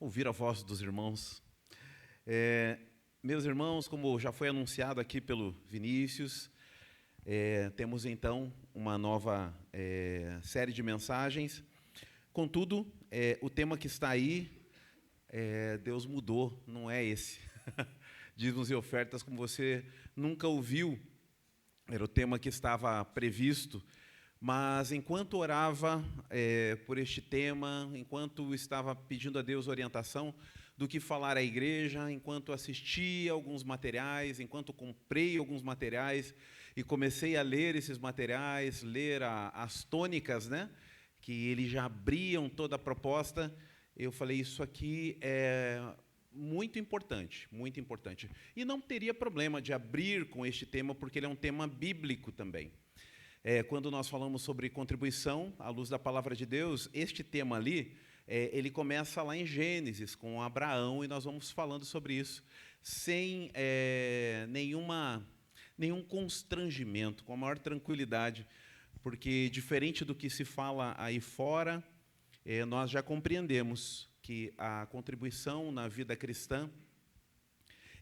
ouvir a voz dos irmãos. Meus irmãos, como já foi anunciado aqui pelo Vinícius, temos então uma nova série de mensagens. Contudo, o tema que está aí, Deus mudou, não é esse. Dízimos e ofertas, como você nunca ouviu, era o tema que estava previsto. Mas, enquanto orava por este tema, enquanto estava pedindo a Deus orientação do que falar à igreja, enquanto assistia alguns materiais, enquanto comprei alguns materiais e comecei a ler esses materiais, ler as tônicas, né, que eles já abriam toda a proposta, eu falei, isso aqui é muito importante, muito importante. E não teria problema de abrir com este tema, porque ele é um tema bíblico também. Quando nós falamos sobre contribuição, à luz da palavra de Deus, este tema ali, ele começa lá em Gênesis, com Abraão, e nós vamos falando sobre isso, sem nenhum constrangimento, com a maior tranquilidade, porque, diferente do que se fala aí fora, nós já compreendemos que a contribuição na vida cristã,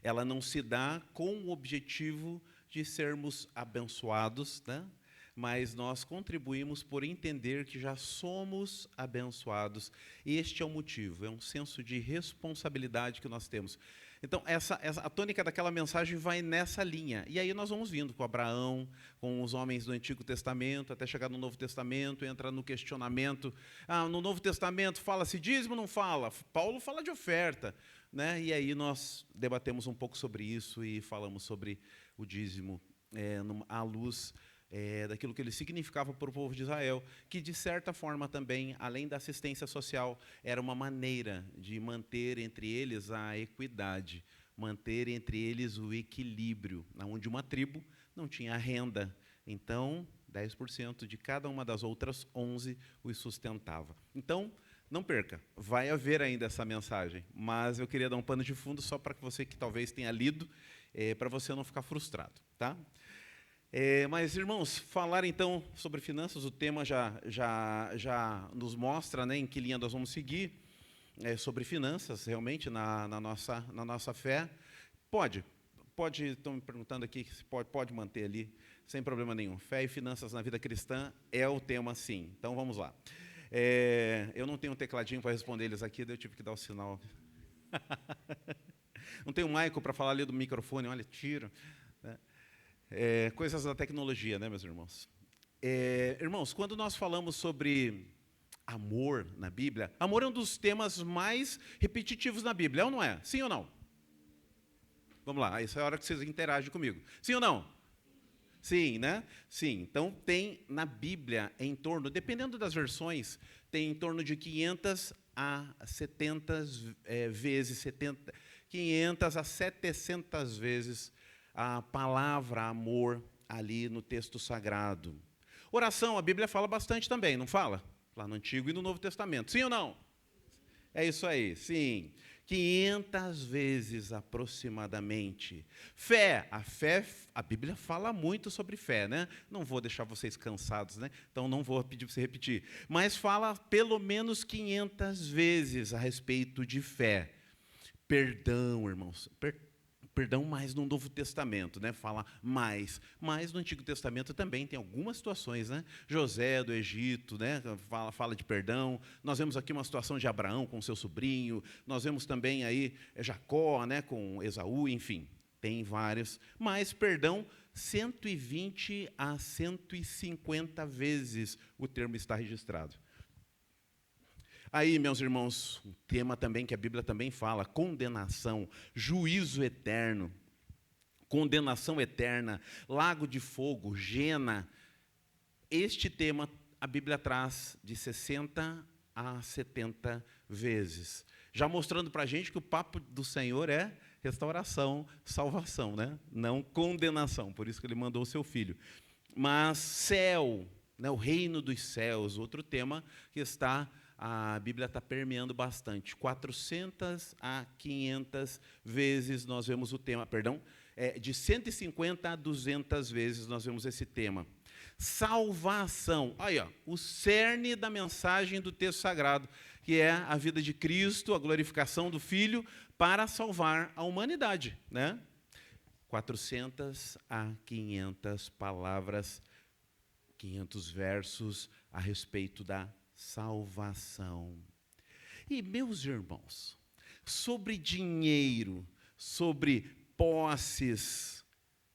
ela não se dá com o objetivo de sermos abençoados, né? Mas nós contribuímos por entender que já somos abençoados. Este é o motivo, é um senso de responsabilidade que nós temos. Então, a tônica daquela mensagem vai nessa linha. E aí nós vamos vindo com Abraão, com os homens do Antigo Testamento, até chegar no Novo Testamento, entra no questionamento. No Novo Testamento fala-se dízimo ou não fala? Paulo fala de oferta, né? E aí nós debatemos um pouco sobre isso e falamos sobre o dízimo à luz daquilo que ele significava para o povo de Israel, que, de certa forma, também, além da assistência social, era uma maneira de manter entre eles a equidade, manter entre eles o equilíbrio, onde uma tribo não tinha renda. Então, 10% de cada uma das outras 11 os sustentava. Então, não perca, vai haver ainda essa mensagem, mas eu queria dar um pano de fundo só para que você que talvez tenha lido, para você não ficar frustrado, tá? Mas, irmãos, falar então sobre finanças, o tema já nos mostra, né, em que linha nós vamos seguir, sobre finanças, realmente, na nossa fé. Pode, estão me perguntando aqui, se pode manter ali, sem problema nenhum. Fé e finanças na vida cristã é o tema, sim. Então, vamos lá. Eu não tenho um tecladinho para responder eles aqui, daí eu tive que dar o sinal. Não tenho um Maico para falar ali do microfone, olha, tiro, né? Coisas da tecnologia, né, meus irmãos? Irmãos, quando nós falamos sobre amor na Bíblia, amor é um dos temas mais repetitivos na Bíblia, é ou não é? Sim ou não? Vamos lá, essa é a hora que vocês interagem comigo. Sim ou não? Sim, né? Sim, então tem na Bíblia em torno, dependendo das versões, tem em torno de 500 a 70 vezes, 500 a 700 vezes a palavra amor ali no texto sagrado. Oração, a Bíblia fala bastante também, não fala? Lá no Antigo e no Novo Testamento. Sim ou não? É isso aí, sim. 500 vezes aproximadamente. Fé, a Bíblia fala muito sobre fé, né? Não vou deixar vocês cansados, né? Então não vou pedir para você repetir. Mas fala pelo menos 500 vezes a respeito de fé. Perdão, irmãos. Perdão, mais no Novo Testamento, né? Fala mais. Mas no Antigo Testamento também tem algumas situações, né? José do Egito, né? Fala de perdão. Nós vemos aqui uma situação de Abraão com seu sobrinho. Nós vemos também aí Jacó, né? Com Esaú, enfim, tem vários. Mas perdão, 120 a 150 vezes o termo está registrado. Aí, meus irmãos, um tema também que a Bíblia também fala, condenação, juízo eterno, condenação eterna, lago de fogo, Gena. Este tema a Bíblia traz de 60 a 70 vezes, já mostrando para a gente que o papo do Senhor é restauração, salvação, né? Não condenação, por isso que Ele mandou o seu Filho. Mas céu, né? O reino dos céus, outro tema que a Bíblia está permeando bastante. 400 a 500 vezes nós vemos o tema, de 150 a 200 vezes nós vemos esse tema. Salvação, aí, ó, o cerne da mensagem do texto sagrado. que é a vida de Cristo, a glorificação do Filho, para salvar a humanidade, né? 400 a 500 palavras, 500 versos a respeito da salvação. E, meus irmãos, sobre dinheiro, sobre posses,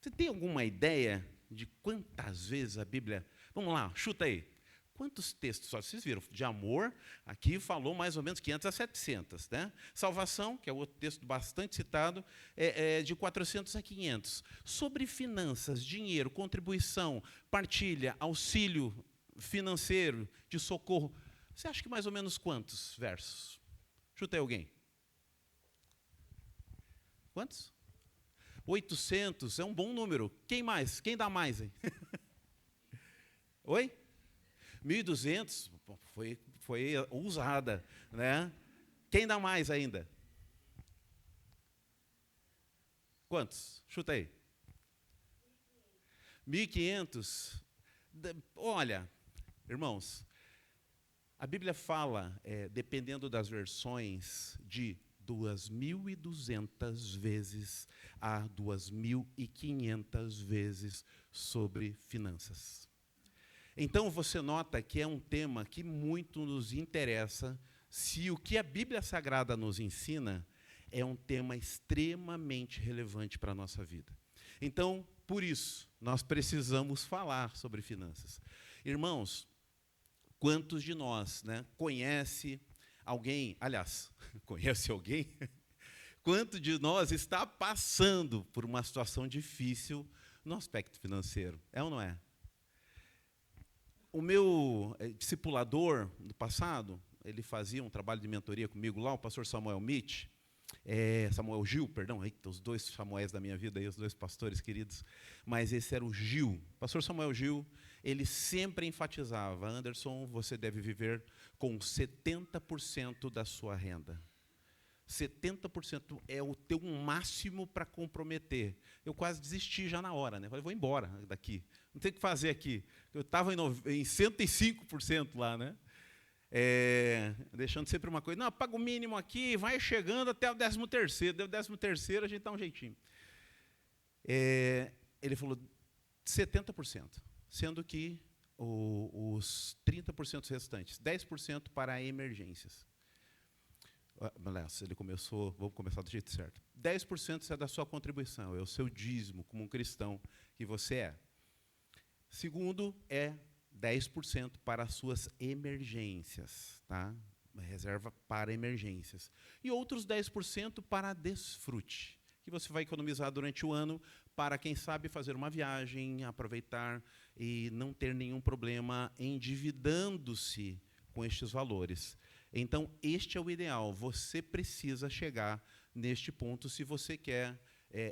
você tem alguma ideia de quantas vezes a Bíblia... Vamos lá, chuta aí. Quantos textos? Só vocês viram, de amor, aqui falou mais ou menos 500 a 700. Né? Salvação, que é outro texto bastante citado, é de 400 a 500. Sobre finanças, dinheiro, contribuição, partilha, auxílio financeiro, de socorro, você acha que mais ou menos quantos versos? Chuta aí alguém. Quantos? 800, é um bom número. Quem mais? Quem dá mais? Hein? Oi? 1.200, foi ousada, né? Quem dá mais ainda? Quantos? Chuta aí. 1.500. Olha, irmãos, a Bíblia fala, dependendo das versões, de 2.200 vezes a 2.500 vezes sobre finanças. Então, você nota que é um tema que muito nos interessa, se o que a Bíblia Sagrada nos ensina é um tema extremamente relevante para a nossa vida. Então, por isso, nós precisamos falar sobre finanças. Irmãos, quantos de nós, né, conhece alguém, aliás, conhece alguém? Quanto de nós está passando por uma situação difícil no aspecto financeiro? É ou não é? O meu discipulador do passado, ele fazia um trabalho de mentoria comigo lá, o pastor Samuel Gil, perdão, os dois Samuéis da minha vida, aí, os dois pastores queridos, mas esse era o Gil. O pastor Samuel Gil, ele sempre enfatizava, Anderson, você deve viver com 70% da sua renda. 70% é o teu máximo para comprometer. Eu quase desisti já na hora, né? Falei, vou embora daqui. Não tem o que fazer aqui. Eu estava em 105% lá, né? Deixando sempre uma coisa, não, paga o mínimo aqui, vai chegando até o 13º. Deu o 13º, a gente dá um jeitinho. Ele falou 70%, sendo que os 30% restantes, 10% para emergências. Ele começou, vou começar do jeito certo. 10% é da sua contribuição, é o seu dízimo como um cristão que você é. Segundo, é 10% para as suas emergências, tá? Reserva para emergências. E outros 10% para desfrute, que você vai economizar durante o ano para, quem sabe, fazer uma viagem, aproveitar e não ter nenhum problema endividando-se com estes valores. Então, este é o ideal. Você precisa chegar neste ponto se você quer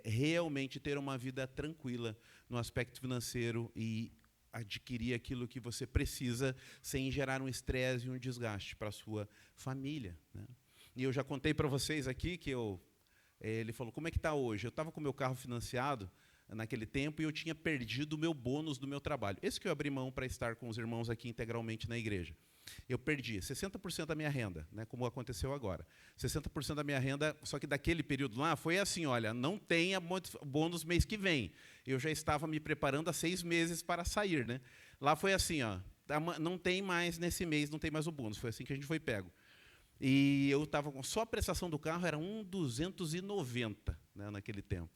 realmente ter uma vida tranquila no aspecto financeiro e adquirir aquilo que você precisa sem gerar um estresse e um desgaste para a sua família, né? E eu já contei para vocês aqui que ele falou, como é que está hoje? Eu estava com o meu carro financiado naquele tempo e eu tinha perdido o meu bônus do meu trabalho. Esse que eu abri mão para estar com os irmãos aqui integralmente na igreja. Eu perdi 60% da minha renda, né, como aconteceu agora. 60% da minha renda, só que daquele período lá foi assim, olha, não tenha bônus mês que vem. Eu já estava me preparando há 6 meses para sair, né? Lá foi assim, ó, não tem mais nesse mês, não tem mais o bônus. Foi assim que a gente foi pego. E eu estava com só a prestação do carro era 1.290, né, naquele tempo.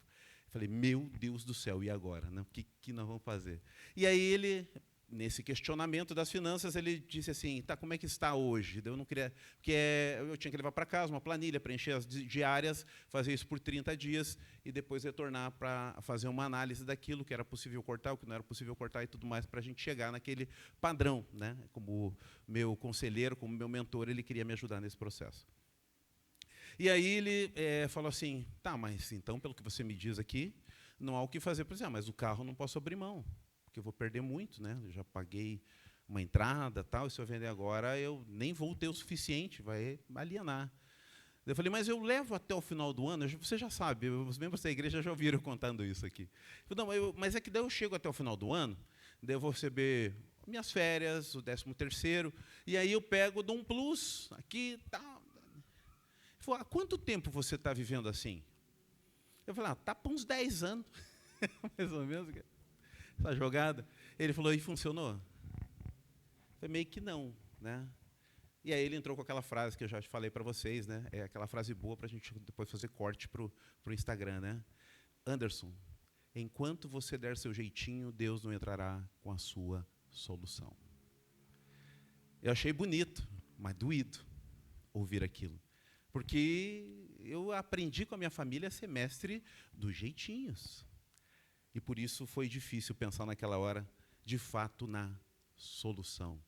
Falei, meu Deus do céu, e agora? Né? O que nós vamos fazer? E aí ele, nesse questionamento das finanças, ele disse assim, tá, como é que está hoje? Eu não queria, porque eu tinha que levar para casa uma planilha, preencher as diárias, fazer isso por 30 dias e depois retornar para fazer uma análise daquilo que era possível cortar, o que não era possível cortar e tudo mais, para a gente chegar naquele padrão, né? Como meu conselheiro, como meu mentor, ele queria me ajudar nesse processo. E aí ele falou assim, tá, mas então, pelo que você me diz aqui, não há o que fazer. Pois é, mas o carro não posso abrir mão, porque eu vou perder muito, né? Eu já paguei uma entrada, tal, e se eu vender agora, eu nem vou ter o suficiente, vai alienar. Eu falei, mas eu levo até o final do ano, você já sabe, os membros da igreja já ouviram contando isso aqui. Eu falei, não, mas é que daí eu chego até o final do ano, daí eu vou receber minhas férias, o 13º, e aí eu pego, dou um plus, aqui, tá. Ele falou, há quanto tempo você está vivendo assim? Eu falei, tá para uns 10 anos, mais ou menos, essa jogada. Ele falou, e funcionou? Eu falei, meio que não, né? E aí ele entrou com aquela frase que eu já falei para vocês, né? É aquela frase boa para a gente depois fazer corte para o Instagram, né? Anderson, enquanto você der seu jeitinho, Deus não entrará com a sua solução. Eu achei bonito, mas doído ouvir aquilo. Porque eu aprendi com a minha família a ser mestre dos jeitinhos. E por isso foi difícil pensar naquela hora, de fato, na solução.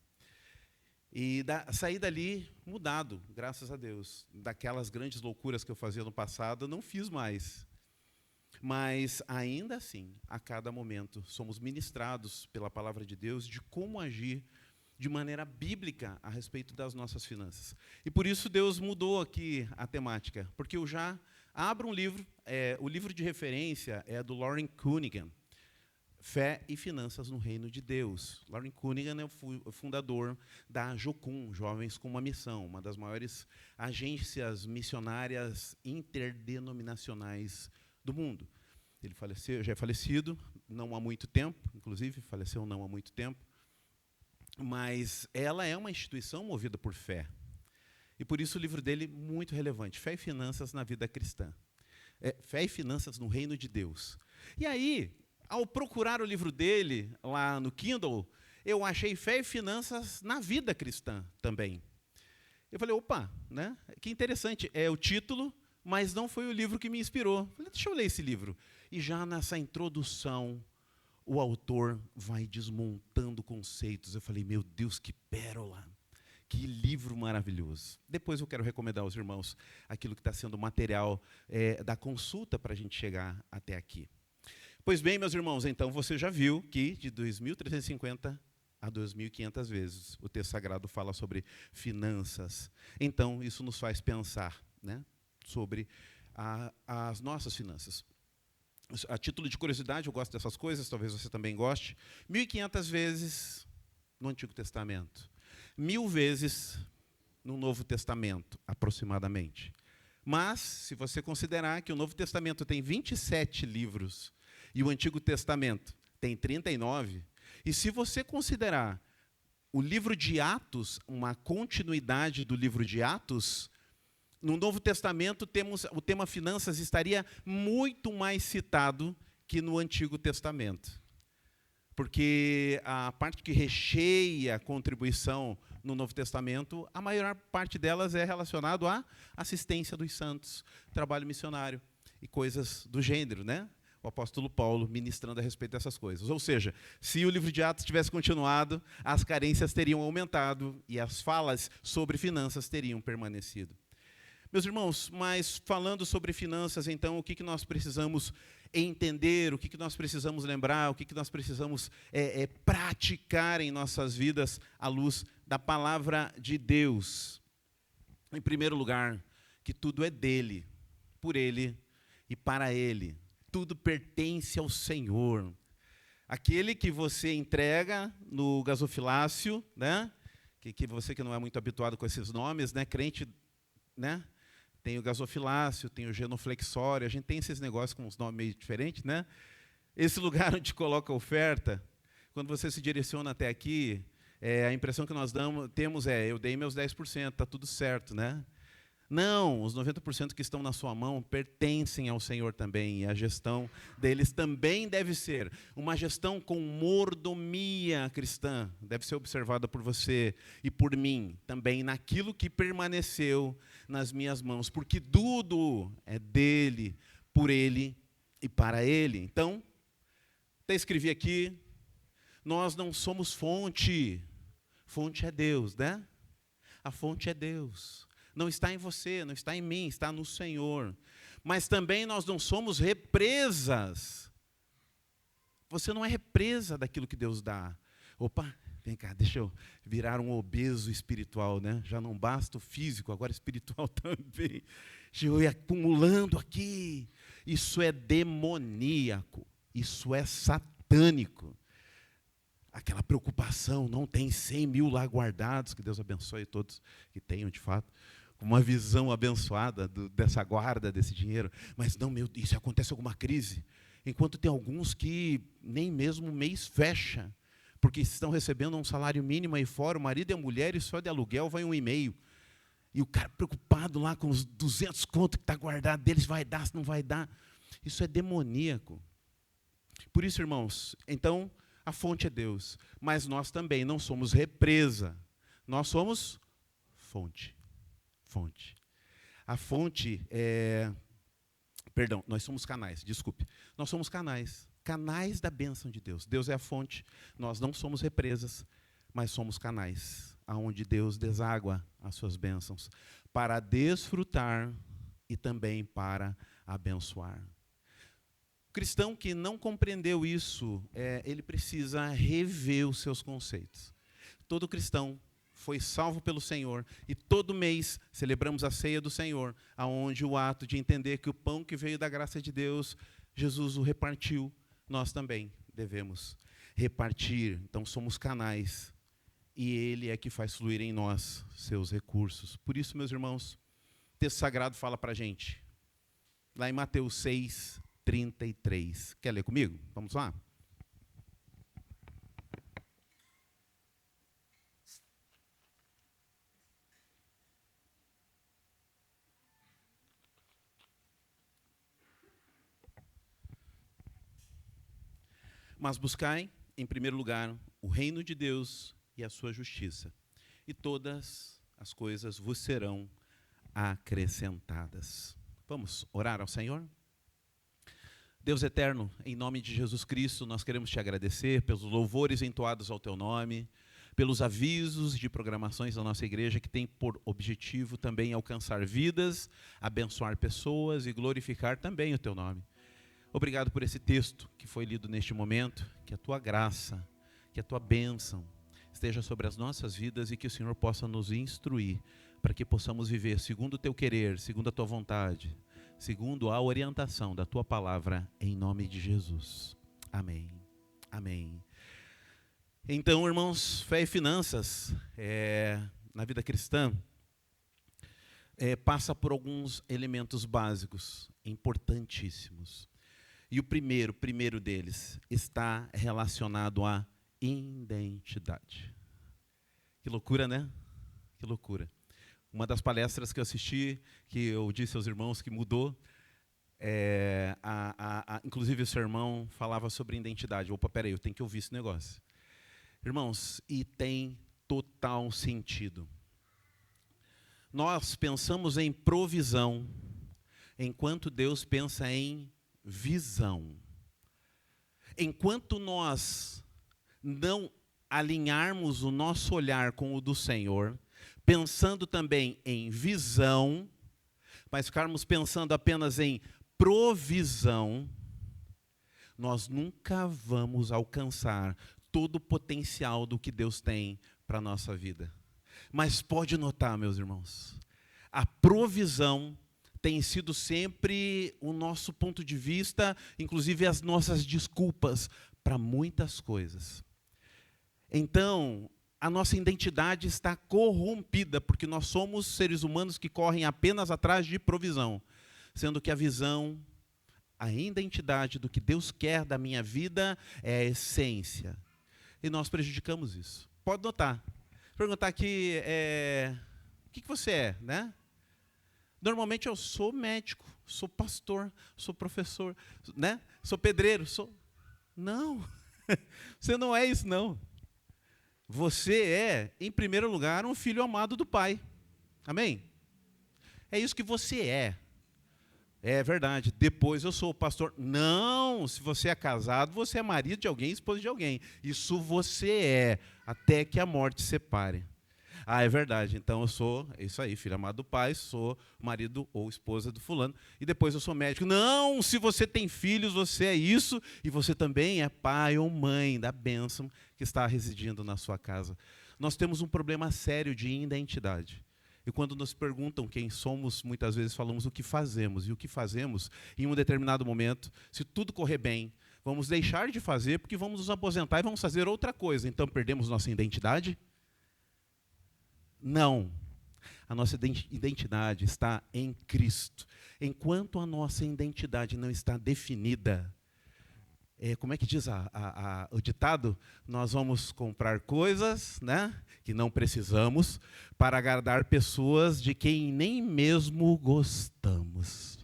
E saí dali mudado, graças a Deus. Daquelas grandes loucuras que eu fazia no passado, eu não fiz mais. Mas, ainda assim, a cada momento, somos ministrados pela palavra de Deus de como agir de maneira bíblica a respeito das nossas finanças. E por isso Deus mudou aqui a temática, porque eu já abro um livro, o livro de referência é do Loren Cunningham, Fé e Finanças no Reino de Deus. Loren Cunningham é o fundador da Jocum, Jovens com uma Missão, uma das maiores agências missionárias interdenominacionais do mundo. Ele faleceu, já é falecido, não há muito tempo, inclusive, faleceu não há muito tempo, mas ela é uma instituição movida por fé. E por isso o livro dele é muito relevante, Fé e Finanças na Vida Cristã. Fé e Finanças no Reino de Deus. E aí, ao procurar o livro dele lá no Kindle, eu achei Fé e Finanças na Vida Cristã também. Eu falei, opa, né? Que interessante, é o título, mas não foi o livro que me inspirou. Eu falei, deixa eu ler esse livro. E já nessa introdução, o autor vai desmontando conceitos. Eu falei, meu Deus, que pérola, que livro maravilhoso. Depois eu quero recomendar aos irmãos aquilo que está sendo material da consulta para a gente chegar até aqui. Pois bem, meus irmãos, então você já viu que de 2.350 a 2.500 vezes o texto sagrado fala sobre finanças. Então, isso nos faz pensar, né, sobre as nossas finanças. A título de curiosidade, eu gosto dessas coisas, talvez você também goste. 1.500 vezes no Antigo Testamento. 1.000 vezes no Novo Testamento, aproximadamente. Mas, se você considerar que o Novo Testamento tem 27 livros e o Antigo Testamento tem 39, e se você considerar o livro de Atos uma continuidade do livro de Atos, no Novo Testamento o tema finanças estaria muito mais citado que no Antigo Testamento. Porque a parte que recheia a contribuição no Novo Testamento, a maior parte delas é relacionada à assistência dos santos, trabalho missionário e coisas do gênero, né? O apóstolo Paulo ministrando a respeito dessas coisas. Ou seja, se o livro de Atos tivesse continuado, as carências teriam aumentado e as falas sobre finanças teriam permanecido. Meus irmãos, mas falando sobre finanças, então, o que nós precisamos entender, o que nós precisamos lembrar, o que nós precisamos praticar em nossas vidas à luz da palavra de Deus? Em primeiro lugar, que tudo é dele, por ele e para ele. Tudo pertence ao Senhor. Aquele que você entrega no gasofilácio, né? Que você que não é muito habituado com esses nomes, né? Crente, né? Tem o gasofilácio, tem o genuflexório, a gente tem esses negócios com uns nomes meio diferentes, né? Esse lugar onde coloca a oferta, quando você se direciona até aqui, a impressão que nós temos eu dei meus 10%, está tudo certo, né? Não, os 90% que estão na sua mão pertencem ao Senhor também, e a gestão deles também deve ser uma gestão com mordomia cristã, deve ser observada por você e por mim, também naquilo que permaneceu nas minhas mãos, porque tudo é dele, por ele e para ele. Então, até escrevi aqui, nós não somos fonte é Deus, né? A fonte é Deus. Não está em você, não está em mim, está no Senhor. Mas também nós não somos represas. Você não é represa daquilo que Deus dá. Opa, vem cá, deixa eu virar um obeso espiritual, né? Já não basta o físico, agora espiritual também. Deixa eu ir acumulando aqui. Isso é demoníaco, isso é satânico. aquela preocupação, não tem 100 mil lá guardados, que Deus abençoe todos que tenham, de fato, uma visão abençoada dessa guarda, desse dinheiro. Mas não, meu Deus, se acontece alguma crise, enquanto tem alguns que nem mesmo o mês fecha, porque estão recebendo um salário mínimo aí fora, o marido e a mulher, e só de aluguel vai 1,5. E o cara preocupado lá com os 200 contos que está guardado deles, vai dar, se não vai dar. Isso é demoníaco. Por isso, irmãos, então, a fonte é Deus, mas nós também não somos represa, nós somos fonte. Fonte. A fonte é... Perdão, nós somos canais, desculpe. Nós somos canais, canais da bênção de Deus. Deus é a fonte, nós não somos represas, mas somos canais, aonde Deus deságua as suas bênçãos, para desfrutar e também para abençoar. O cristão que não compreendeu isso, ele precisa rever os seus conceitos. Todo cristão foi salvo pelo Senhor, e todo mês celebramos a ceia do Senhor, aonde o ato de entender que o pão que veio da graça de Deus, Jesus o repartiu, nós também devemos repartir. Então somos canais, e Ele é que faz fluir em nós seus recursos. Por isso, meus irmãos, o texto sagrado fala para a gente, lá em Mateus 6:33. Quer ler comigo? Vamos lá? Mas buscai, em primeiro lugar, o reino de Deus e a sua justiça, e todas as coisas vos serão acrescentadas. Vamos orar ao Senhor? Deus eterno, em nome de Jesus Cristo, nós queremos te agradecer pelos louvores entoados ao teu nome, pelos avisos de programações da nossa igreja, que tem por objetivo também alcançar vidas, abençoar pessoas e glorificar também o teu nome. Obrigado por esse texto que foi lido neste momento, que a tua graça, que a tua bênção esteja sobre as nossas vidas e que o Senhor possa nos instruir para que possamos viver segundo o teu querer, segundo a tua vontade, segundo a orientação da tua palavra, em nome de Jesus. Amém. Amém. Então, irmãos, fé e finanças na vida cristã passa por alguns elementos básicos, importantíssimos. E o primeiro deles está relacionado à identidade. Que loucura, né? Que loucura. Uma das palestras que eu assisti, que eu disse aos irmãos que mudou, inclusive o seu irmão falava sobre identidade. Opa, peraí, eu tenho que ouvir esse negócio. Irmãos, e tem total sentido. Nós pensamos em provisão, enquanto Deus pensa em visão. Enquanto nós não alinharmos o nosso olhar com o do Senhor, pensando também em visão, mas ficarmos pensando apenas em provisão, nós nunca vamos alcançar todo o potencial do que Deus tem para a nossa vida. Mas pode notar, meus irmãos, a provisão tem sido sempre o nosso ponto de vista, inclusive as nossas desculpas para muitas coisas. Então, a nossa identidade está corrompida, porque nós somos seres humanos que correm apenas atrás de provisão, sendo que a visão, a identidade do que Deus quer da minha vida é a essência. E nós prejudicamos isso. Pode notar. Perguntar aqui, o que você é, né? Normalmente eu sou médico, sou pastor, sou professor, né? Sou pedreiro, sou... Não, você não é isso, não. Você é, em primeiro lugar, um filho amado do Pai. Amém? É isso que você é. É verdade. Depois eu sou pastor. Não, se você é casado, você é marido de alguém, esposa de alguém. Isso você é, até que a morte separe. Ah, é verdade. Então eu sou, é isso aí, filho amado do Pai, sou marido ou esposa do fulano. E depois eu sou médico. Não, se você tem filhos, você é isso. E você também é pai ou mãe da bênção que está residindo na sua casa. Nós temos um problema sério de identidade. E quando nos perguntam quem somos, muitas vezes falamos o que fazemos. E o que fazemos, em um determinado momento, se tudo correr bem, Vamos deixar de fazer porque vamos nos aposentar e vamos fazer outra coisa. Então, perdemos nossa identidade? Não. A nossa identidade está em Cristo. Enquanto a nossa identidade não está definida, como é que diz o ditado? Nós vamos comprar coisas, né, que não precisamos para agradar pessoas de quem nem mesmo gostamos.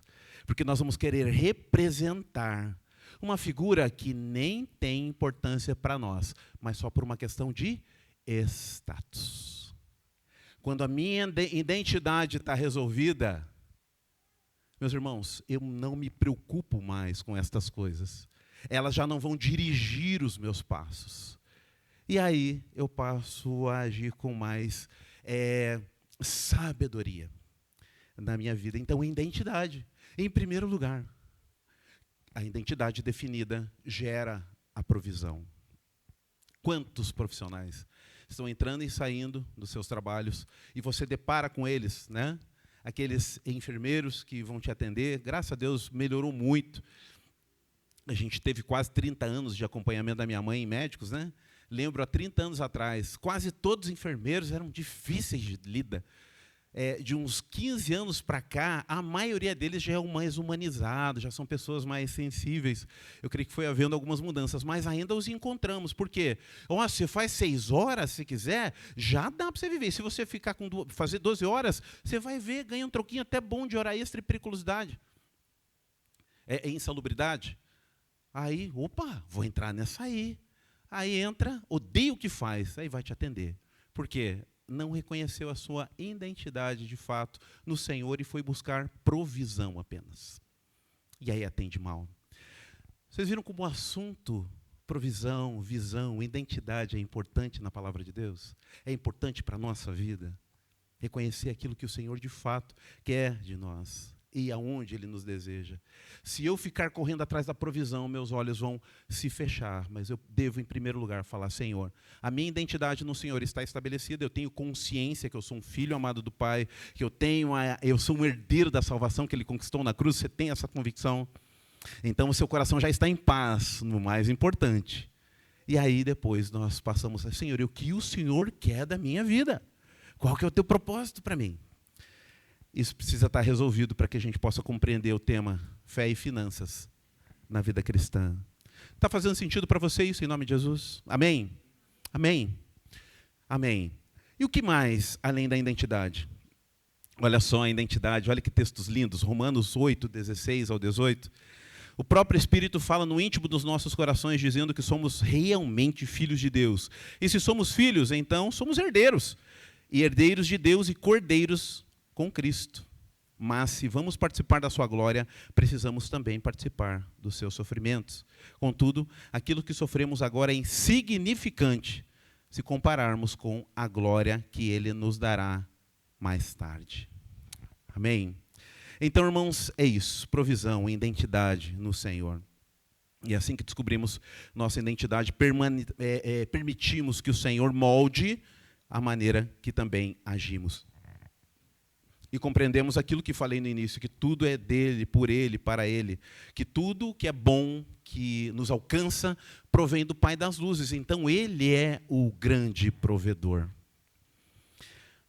Porque nós vamos querer representar uma figura que nem tem importância para nós, mas só por uma questão de status. Quando a minha identidade está resolvida, meus irmãos, eu não me preocupo mais com estas coisas. Elas já não vão dirigir os meus passos. E aí eu passo a agir com mais sabedoria na minha vida. Então, identidade, em primeiro lugar. A identidade definida gera a provisão. Quantos profissionais estão entrando e saindo dos seus trabalhos e você depara com eles, né? Aqueles enfermeiros que vão te atender, graças a Deus melhorou muito. A gente teve quase 30 anos de acompanhamento da minha mãe em médicos, né? Lembro, há 30 anos atrás, quase todos os enfermeiros eram difíceis de lida. De uns 15 anos para cá, a maioria deles já é mais humanizado, já são pessoas mais sensíveis. Eu creio que foi havendo algumas mudanças, mas ainda os encontramos. Por quê? Você faz 6 horas, se quiser, já dá para você viver. Se você ficar fazer 12 horas, você vai ver, ganha um troquinho até bom de hora extra e periculosidade. Insalubridade. Aí, vou entrar nessa aí. Aí entra, odeia o que faz, aí vai te atender. Por quê? Não reconheceu a sua identidade de fato no Senhor e foi buscar provisão apenas. E aí atende mal. Vocês viram como o assunto provisão, visão, identidade é importante na palavra de Deus? É importante para a nossa vida. Reconhecer aquilo que o Senhor de fato quer de nós e aonde Ele nos deseja. Se eu ficar correndo atrás da provisão, meus olhos vão se fechar, mas eu devo, em primeiro lugar, falar: Senhor, a minha identidade no Senhor está estabelecida, eu tenho consciência que eu sou um filho amado do Pai, que eu sou um herdeiro da salvação que Ele conquistou na cruz. Você tem essa convicção? Então o seu coração já está em paz, no mais importante. E aí depois nós passamos a: Senhor, o que o Senhor quer da minha vida? Qual que é o teu propósito para mim? Isso precisa estar resolvido para que a gente possa compreender o tema fé e finanças na vida cristã. Está fazendo sentido para você isso, em nome de Jesus? Amém? Amém? Amém. E o que mais, além da identidade? Olha só a identidade, olha que textos lindos, Romanos 8, 16 ao 18. O próprio Espírito fala no íntimo dos nossos corações, dizendo que somos realmente filhos de Deus. E se somos filhos, então somos herdeiros. E herdeiros de Deus e cordeiros com Cristo. Mas se vamos participar da sua glória, precisamos também participar dos seus sofrimentos. Contudo, aquilo que sofremos agora é insignificante se compararmos com a glória que Ele nos dará mais tarde. Amém? Então, irmãos, é isso. Provisão, identidade no Senhor. E assim que descobrimos nossa identidade, permitimos que o Senhor molde a maneira que também agimos. E compreendemos aquilo que falei no início, que tudo é dele, por ele, para ele. Que tudo que é bom, que nos alcança, provém do Pai das luzes. Então, ele é o grande provedor.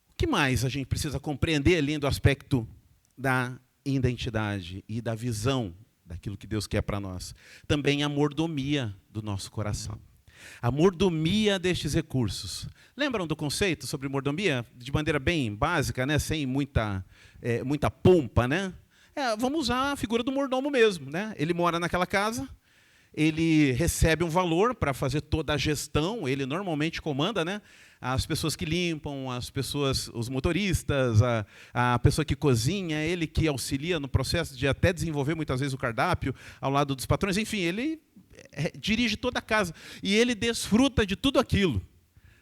O que mais a gente precisa compreender, além do aspecto da identidade e da visão daquilo que Deus quer para nós? Também a mordomia do nosso coração. A mordomia destes recursos. Lembram do conceito sobre mordomia? De maneira bem básica, né? Sem muita pompa, né? Vamos usar a figura do mordomo mesmo, né? Ele mora naquela casa, ele recebe um valor para fazer toda a gestão, ele normalmente comanda, né? As pessoas que limpam, as pessoas, os motoristas, a pessoa que cozinha, ele que auxilia no processo de até desenvolver muitas vezes o cardápio ao lado dos patrões. Enfim, ele dirige toda a casa e ele desfruta de tudo aquilo,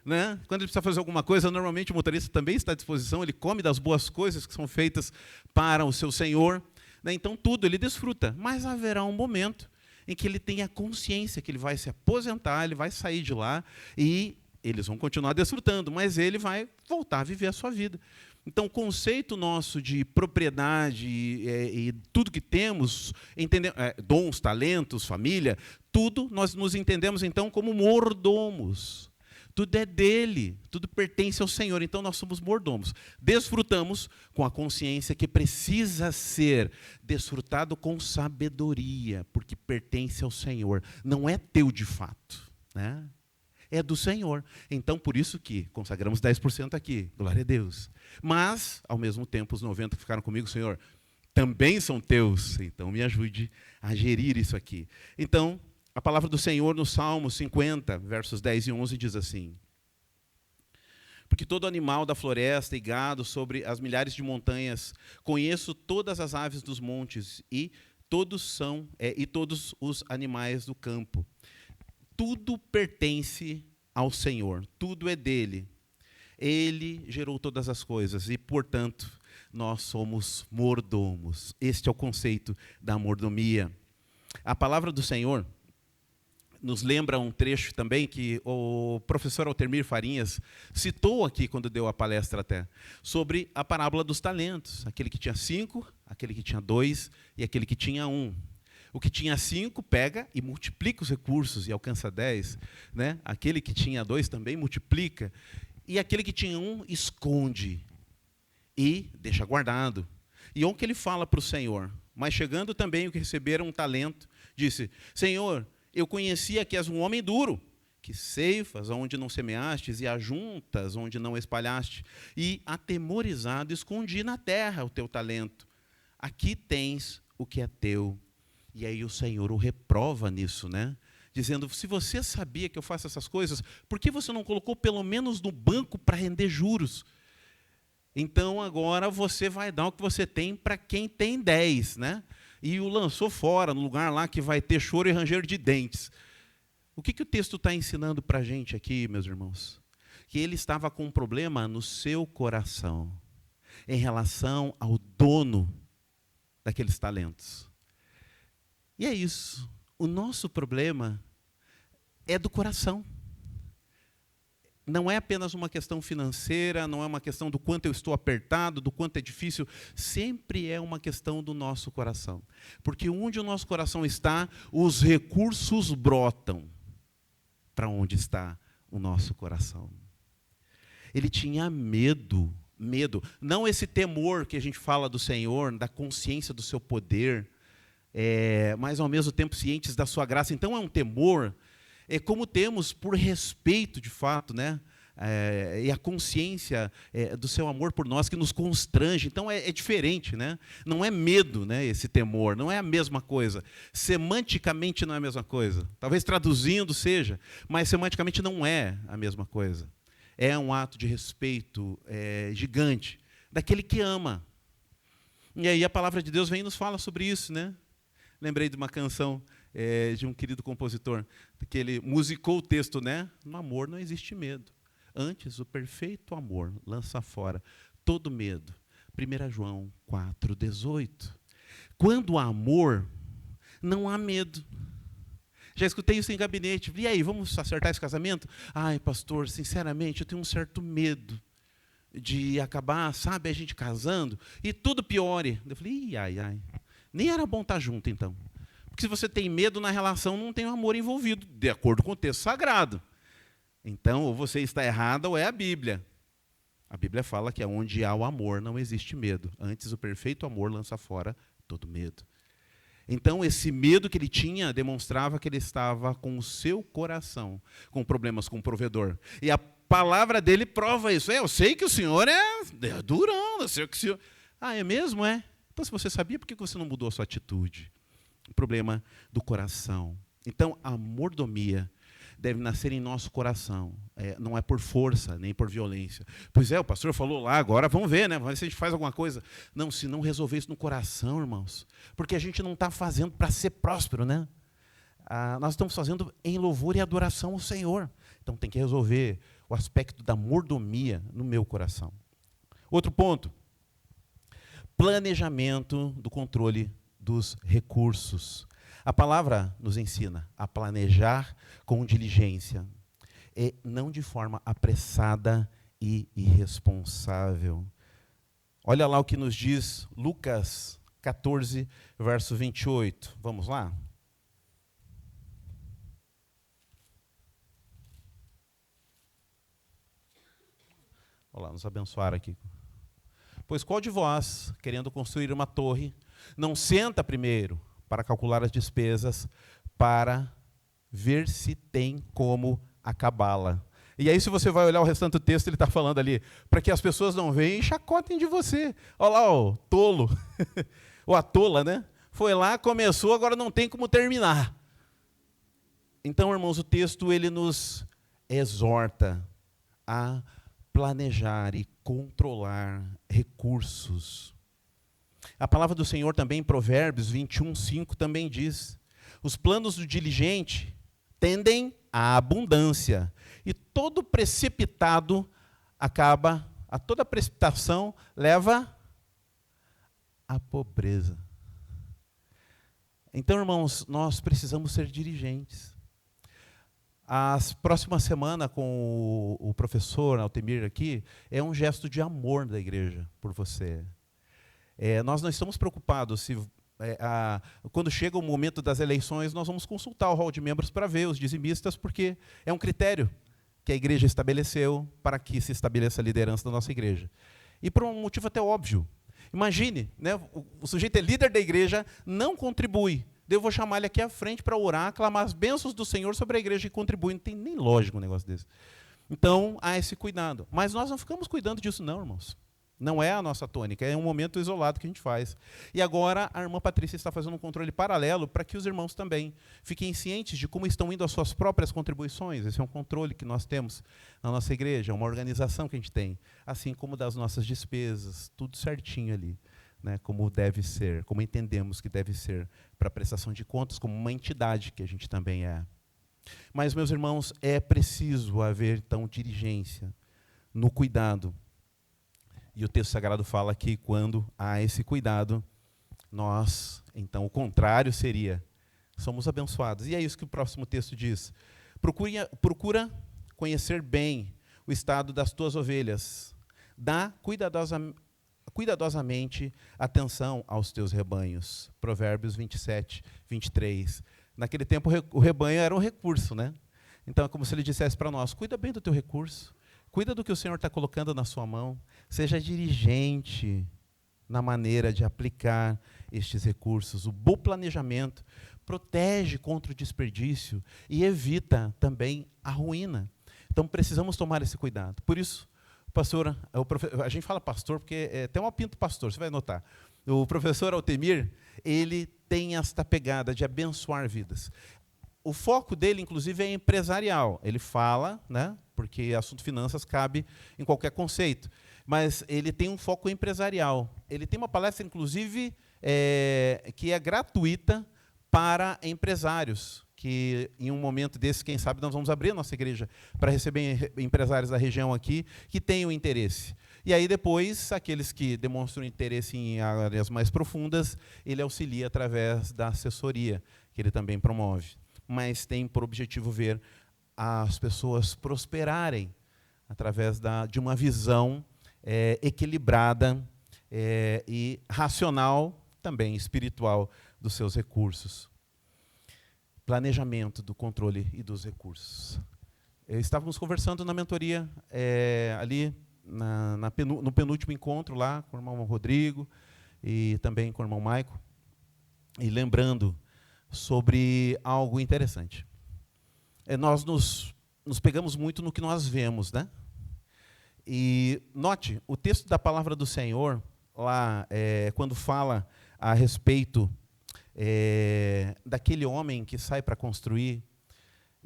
né? Quando ele precisa fazer alguma coisa, normalmente o motorista também está à disposição, ele come das boas coisas que são feitas para o seu senhor, né? Então tudo ele desfruta, mas haverá um momento em que ele tenha consciência que ele vai se aposentar, ele vai sair de lá e eles vão continuar desfrutando, mas ele vai voltar a viver a sua vida. Então, o conceito nosso de propriedade e tudo que temos, dons, talentos, família, tudo nós nos entendemos, então, como mordomos. Tudo é dele, tudo pertence ao Senhor, então nós somos mordomos. Desfrutamos com a consciência que precisa ser desfrutado com sabedoria, porque pertence ao Senhor, não é teu de fato, né? É do Senhor. Então, por isso que consagramos 10% aqui, glória a Deus. Mas, ao mesmo tempo, os 90 que ficaram comigo, Senhor, também são teus, então me ajude a gerir isso aqui. Então, a palavra do Senhor no Salmo 50, versos 10 e 11, diz assim: porque todo animal da floresta e gado sobre as milhares de montanhas, conheço todas as aves dos montes e todos os animais do campo. Tudo pertence ao Senhor, tudo é dele. Ele gerou todas as coisas e, portanto, nós somos mordomos. Este é o conceito da mordomia. A palavra do Senhor nos lembra um trecho também que o professor Altemir Farinhas citou aqui quando deu a palestra até, sobre a parábola dos talentos. Aquele que tinha 5, aquele que tinha 2 e aquele que tinha 1. O que tinha 5 pega e multiplica os recursos e alcança 10. Né? Aquele que tinha 2 também multiplica. E aquele que tinha 1 esconde e deixa guardado. E onde que ele fala para o Senhor? Mas chegando também o que receberam um talento, disse: Senhor, eu conhecia que és um homem duro, que ceifas onde não semeastes e ajuntas onde não espalhaste. E, atemorizado, escondi na terra o teu talento. Aqui tens o que é teu. E aí o Senhor o reprova nisso, né? Dizendo: se você sabia que eu faço essas coisas, por que você não colocou pelo menos no banco para render juros? Então agora você vai dar o que você tem para quem tem 10, né? E o lançou fora, no lugar lá que vai ter choro e ranger de dentes. O que o texto está ensinando para a gente aqui, meus irmãos? Que ele estava com um problema no seu coração, em relação ao dono daqueles talentos. E é isso. O nosso problema é do coração. Não é apenas uma questão financeira, não é uma questão do quanto eu estou apertado, do quanto é difícil. Sempre é uma questão do nosso coração. Porque onde o nosso coração está, os recursos brotam para onde está o nosso coração. Ele tinha medo. Não esse temor que a gente fala do Senhor, da consciência do seu poder, mas ao mesmo tempo cientes da sua graça. Então é um temor, como temos por respeito de fato, né? E a consciência do seu amor por nós que nos constrange. Então é diferente, né? Não é medo, né? Esse temor, não é a mesma coisa. Semanticamente não é a mesma coisa. Talvez traduzindo seja, mas semanticamente não é a mesma coisa. É um ato de respeito gigante daquele que ama. E aí a palavra de Deus vem e nos fala sobre isso, né? Lembrei de uma canção de um querido compositor, que ele musicou o texto, né? No amor não existe medo. Antes, o perfeito amor lança fora todo medo. 1 João 4,18. Quando há amor, não há medo. Já escutei isso em gabinete. E aí, vamos acertar esse casamento? Ai, pastor, sinceramente, eu tenho um certo medo de acabar, sabe, a gente casando e tudo piore. Eu falei, ai. Nem era bom estar junto, então. Porque se você tem medo na relação, não tem amor envolvido, de acordo com o texto sagrado. Então, ou você está errado, ou é a Bíblia. A Bíblia fala que onde há o amor, não existe medo. Antes, o perfeito amor lança fora todo medo. Então, esse medo que ele tinha demonstrava que ele estava com o seu coração com problemas com o provedor. E a palavra dele prova isso. Eu sei que o Senhor é durão, eu sei que o Senhor... Ah, é mesmo? É? Então, se você sabia, por que você não mudou a sua atitude? O problema do coração. Então, a mordomia deve nascer em nosso coração. Não é por força, nem por violência. Pois o pastor falou lá, agora vamos ver, né? Vamos ver se a gente faz alguma coisa. Não, se não resolver isso no coração, irmãos, porque a gente não está fazendo para ser próspero, né? Nós estamos fazendo em louvor e adoração ao Senhor. Então, tem que resolver o aspecto da mordomia no meu coração. Outro ponto. Planejamento do controle dos recursos. A palavra nos ensina a planejar com diligência, e não de forma apressada e irresponsável. Olha lá o que nos diz Lucas 14, verso 28. Vamos lá? Olha lá, nos abençoaram aqui. Pois qual de vós, querendo construir uma torre, não senta primeiro para calcular as despesas, para ver se tem como acabá-la? E aí, se você vai olhar o restante do texto, ele está falando ali, para que as pessoas não venham e chacotem de você. Olha lá, o tolo, ou a tola, né? Foi lá, começou, agora não tem como terminar. Então, irmãos, o texto ele nos exorta a planejar e controlar recursos. A palavra do Senhor também, em Provérbios 21, 5, também diz: os planos do diligente tendem à abundância, e todo precipitado toda precipitação leva à pobreza. Então, irmãos, nós precisamos ser diligentes. A próxima semana, com o professor Altemir aqui, é um gesto de amor da igreja por você. Nós não estamos preocupados se, quando chega o momento das eleições, nós vamos consultar o hall de membros para ver os dizimistas, porque é um critério que a igreja estabeleceu para que se estabeleça a liderança da nossa igreja. E por um motivo até óbvio. Imagine, né, o sujeito é líder da igreja, não contribui. Eu vou chamar ele aqui à frente para orar, clamar as bênçãos do Senhor sobre a igreja e contribuir. Não tem nem lógica um negócio desse. Então, há esse cuidado. Mas nós não ficamos cuidando disso não, irmãos. Não é a nossa tônica, é um momento isolado que a gente faz. E agora a irmã Patrícia está fazendo um controle paralelo para que os irmãos também fiquem cientes de como estão indo as suas próprias contribuições. Esse é um controle que nós temos na nossa igreja, uma organização que a gente tem. Assim como das nossas despesas, tudo certinho ali. Né, como deve ser, como entendemos que deve ser para a prestação de contas, como uma entidade que a gente também é. Mas, meus irmãos, é preciso haver, então, diligência no cuidado. E o texto sagrado fala que quando há esse cuidado, nós, então, o contrário seria, somos abençoados. E é isso que o próximo texto diz. Procura conhecer bem o estado das tuas ovelhas. Dá cuidadosamente atenção aos teus rebanhos. Provérbios 27, 23. Naquele tempo, o rebanho era um recurso, né? Então, é como se ele dissesse para nós, cuida bem do teu recurso, cuida do que o Senhor está colocando na sua mão, seja diligente na maneira de aplicar estes recursos. O bom planejamento protege contra o desperdício e evita também a ruína. Então, precisamos tomar esse cuidado. Por isso, pastor, a gente fala pastor porque é até um apinto pastor, você vai notar. O professor Altemir, ele tem esta pegada de abençoar vidas. O foco dele, inclusive, é empresarial. Ele fala, né, porque assunto finanças cabe em qualquer conceito, mas ele tem um foco empresarial. Ele tem uma palestra, inclusive, que é gratuita para empresários, que em um momento desse, quem sabe, nós vamos abrir a nossa igreja para receber empresários da região aqui que tenham interesse. E aí depois, aqueles que demonstram interesse em áreas mais profundas, ele auxilia através da assessoria, que ele também promove. Mas tem por objetivo ver as pessoas prosperarem através de uma visão equilibrada e racional, também espiritual, dos seus recursos. Planejamento do controle e dos recursos. Estávamos conversando na mentoria, ali no penúltimo encontro, lá com o irmão Rodrigo e também com o irmão Maico, e lembrando sobre algo interessante. Nós nos pegamos muito no que nós vemos, né? E note, o texto da palavra do Senhor, lá, quando fala a respeito daquele homem que sai para construir,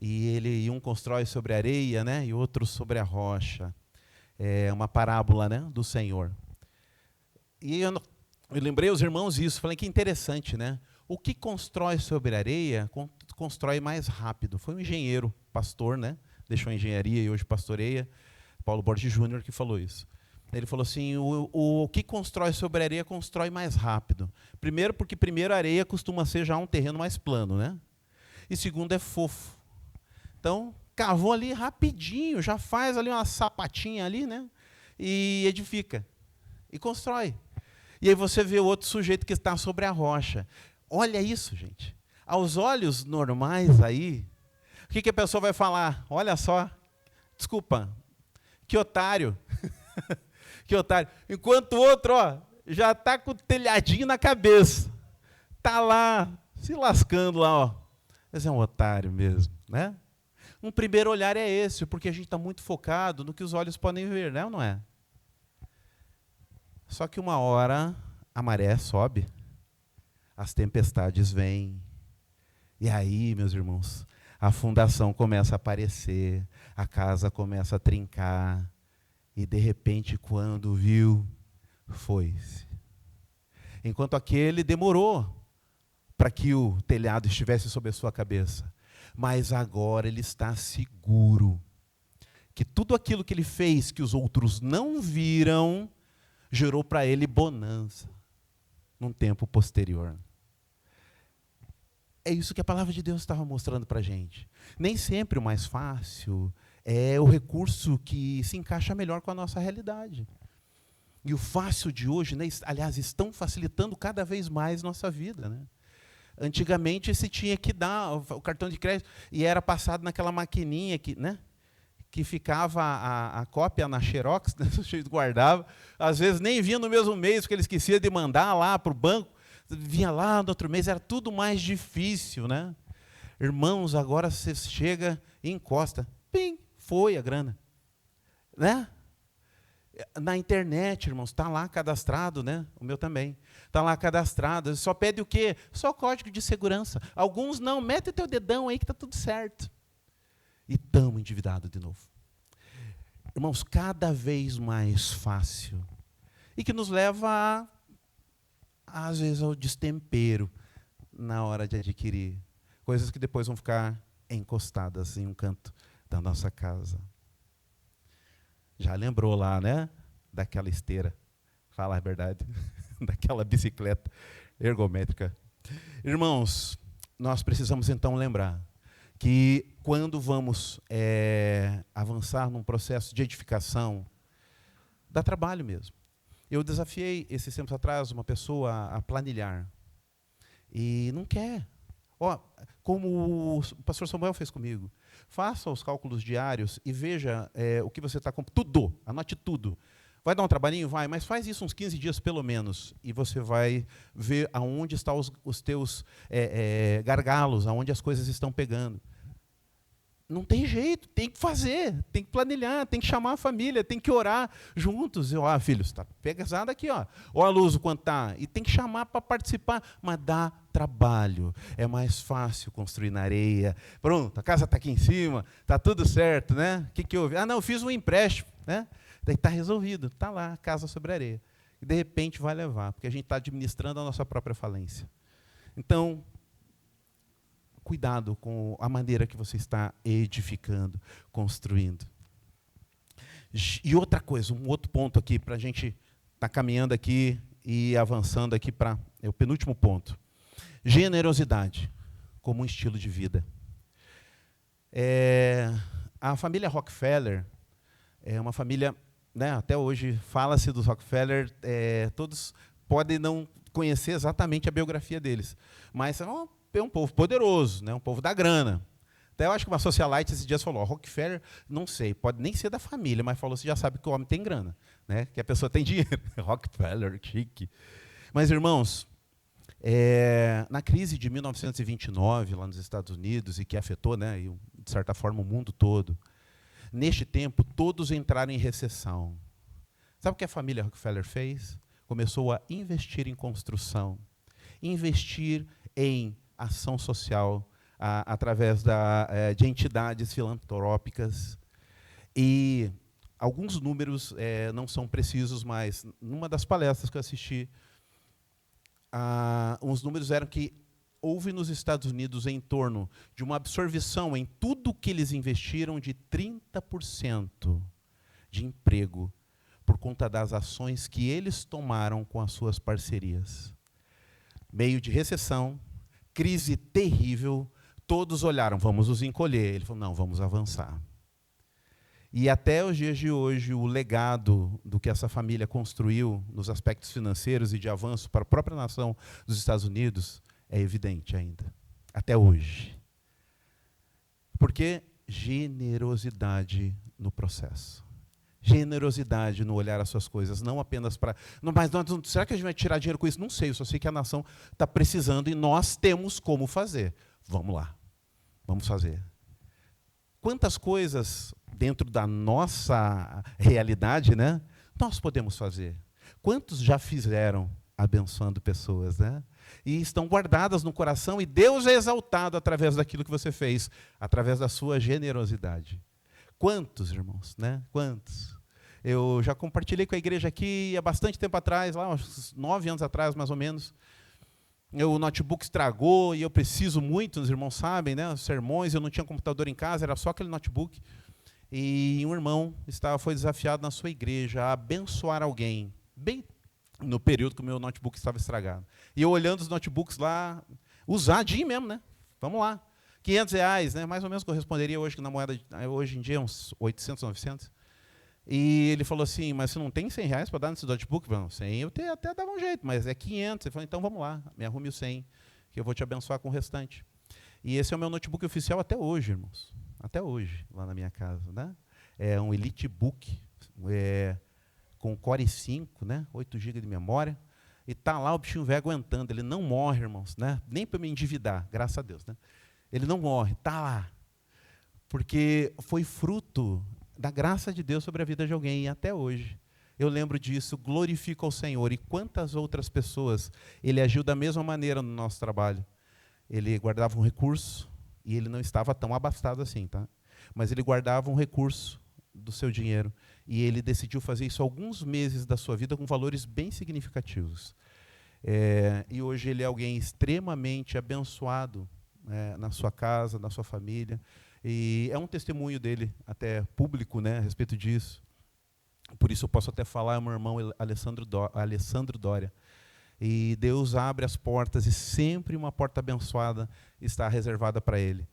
e um constrói sobre a areia, né, e outro sobre a rocha. É uma parábola, né, do Senhor. E eu lembrei aos irmãos isso, falei que interessante, né? O que constrói sobre a areia, constrói mais rápido. Foi um engenheiro, pastor, né? Deixou a engenharia e hoje pastoreia, Paulo Borges Júnior, que falou isso. Ele falou assim, o que constrói sobre a areia constrói mais rápido. Primeiro, porque a areia costuma ser já um terreno mais plano, né? E segundo, é fofo. Então, cavou ali rapidinho, já faz ali uma sapatinha ali, né? E edifica. e constrói. E aí você vê o outro sujeito que está sobre a rocha. Olha isso, gente. Aos olhos normais aí, o que a pessoa vai falar? Olha só, desculpa, que otário. Que otário. Enquanto o outro, ó, já está com o telhadinho na cabeça. Está lá, se lascando lá, ó. Esse é um otário mesmo, né? Um primeiro olhar é esse, porque a gente está muito focado no que os olhos podem ver, né ou não é? Só que uma hora a maré sobe, as tempestades vêm, e aí, meus irmãos, a fundação começa a aparecer, a casa começa a trincar, e de repente, quando viu, foi-se. Enquanto aquele demorou para que o telhado estivesse sobre a sua cabeça, mas agora ele está seguro que tudo aquilo que ele fez, que os outros não viram, gerou para ele bonança num tempo posterior. É isso que a palavra de Deus estava mostrando para a gente. Nem sempre o mais fácil é o recurso que se encaixa melhor com a nossa realidade. E o fácil de hoje, né, aliás, estão facilitando cada vez mais nossa vida, né? Antigamente se tinha que dar o cartão de crédito e era passado naquela maquininha que ficava a cópia na Xerox, né, o sujeito guardava. Às vezes nem vinha no mesmo mês, porque ele esquecia de mandar lá para o banco. Vinha lá no outro mês, era tudo mais difícil, né? Irmãos, agora você chega e encosta. Pim, foi a grana. Né? Na internet, irmãos, está lá cadastrado, né? O meu também. Está lá cadastrado. Só pede o quê? Só código de segurança. Alguns não. Mete o teu dedão aí que está tudo certo. E estamos endividados de novo. Irmãos, cada vez mais fácil. E que nos leva, às vezes, ao destempero na hora de adquirir. Coisas que depois vão ficar encostadas em um canto da nossa casa. Já lembrou lá, né? Daquela esteira. Fala a verdade. Daquela bicicleta ergométrica. Irmãos, nós precisamos então lembrar que quando vamos avançar num processo de edificação, dá trabalho mesmo. Eu desafiei, esses tempos atrás, uma pessoa a planilhar. E não quer. Ó, como o pastor Samuel fez comigo. Faça os cálculos diários e veja o que você está comprando. Tudo, anote tudo. Vai dar um trabalhinho? Vai, mas faz isso uns 15 dias pelo menos. E você vai ver aonde estão os teus gargalos, aonde as coisas estão pegando. Não tem jeito, tem que fazer, tem que planilhar, tem que chamar a família, tem que orar juntos. Filhos, está pesado aqui, ó. Ó a luz, o quanto está. E tem que chamar para participar, mas dá trabalho. É mais fácil construir na areia. Pronto, a casa está aqui em cima, está tudo certo, né? O que houve? Não, eu fiz um empréstimo, né? Daí está resolvido, está lá, casa sobre areia. E de repente vai levar, porque a gente está administrando a nossa própria falência. Então, cuidado com a maneira que você está edificando, construindo. E outra coisa, um outro ponto aqui, para a gente estar caminhando aqui e avançando aqui para o penúltimo ponto. Generosidade como um estilo de vida. A família Rockefeller é uma família, né, até hoje fala-se dos Rockefeller, todos podem não conhecer exatamente a biografia deles, mas é um povo poderoso, né? Um povo da grana. Até eu acho que uma socialite esses dias falou, Rockefeller, não sei, pode nem ser da família, mas falou, você já sabe que o homem tem grana, né? Que a pessoa tem dinheiro. Rockefeller, chique. Mas, irmãos, na crise de 1929, lá nos Estados Unidos, e que afetou, né, de certa forma, o mundo todo, neste tempo, todos entraram em recessão. Sabe o que a família Rockefeller fez? Começou a investir em construção, investir em ação social através de entidades filantrópicas. E alguns números não são precisos, mas numa das palestras que eu assisti, os números eram que houve nos Estados Unidos em torno de uma absorção em tudo que eles investiram de 30% de emprego por conta das ações que eles tomaram com as suas parcerias. Meio de recessão, crise terrível, todos olharam, vamos nos encolher. Ele falou, não, vamos avançar. E até os dias de hoje, o legado do que essa família construiu nos aspectos financeiros e de avanço para a própria nação dos Estados Unidos é evidente ainda, até hoje. Porque generosidade no processo. Generosidade no olhar as suas coisas, não apenas para... Mas será que a gente vai tirar dinheiro com isso? Não sei, eu só sei que a nação está precisando e nós temos como fazer. Vamos lá, vamos fazer. Quantas coisas dentro da nossa realidade, né, nós podemos fazer? Quantos já fizeram abençoando pessoas, né? E estão guardadas no coração, e Deus é exaltado através daquilo que você fez, através da sua generosidade. Quantos, irmãos, né? Quantos? Eu já compartilhei com a igreja aqui há bastante tempo atrás, lá uns 9 anos atrás, mais ou menos. O notebook estragou e eu preciso muito, os irmãos sabem, né? Os sermões, eu não tinha computador em casa, era só aquele notebook. E um irmão foi desafiado na sua igreja a abençoar alguém, bem no período que o meu notebook estava estragado. E eu olhando os notebooks lá, usadinho mesmo, né? Vamos lá. R$500, né? Mais ou menos corresponderia hoje, na moeda, hoje em dia, uns 800, 900. E ele falou assim, mas você não tem R$100 para dar nesse notebook? Não, 100 eu até dava um jeito, mas é 500. Ele falou, então vamos lá, me arrume o 100, que eu vou te abençoar com o restante. E esse é o meu notebook oficial até hoje, irmãos. Até hoje, lá na minha casa, né? É um EliteBook, com Core i5, né? 8 GB de memória. E está lá o bichinho velho aguentando. Ele não morre, irmãos, né? Nem para me endividar, graças a Deus, né? Ele não morre, está lá. Porque foi fruto da graça de Deus sobre a vida de alguém. E até hoje, eu lembro disso, glorifico ao Senhor. E quantas outras pessoas Ele agiu da mesma maneira no nosso trabalho. Ele guardava um recurso, e ele não estava tão abastado assim, tá? Mas ele guardava um recurso do seu dinheiro, e ele decidiu fazer isso alguns meses da sua vida com valores bem significativos. E hoje ele é alguém extremamente abençoado na sua casa, na sua família, e é um testemunho dele, até público, né, a respeito disso. Por isso eu posso até falar, meu irmão Alessandro Dória. E Deus abre as portas, e sempre uma porta abençoada está reservada para ele.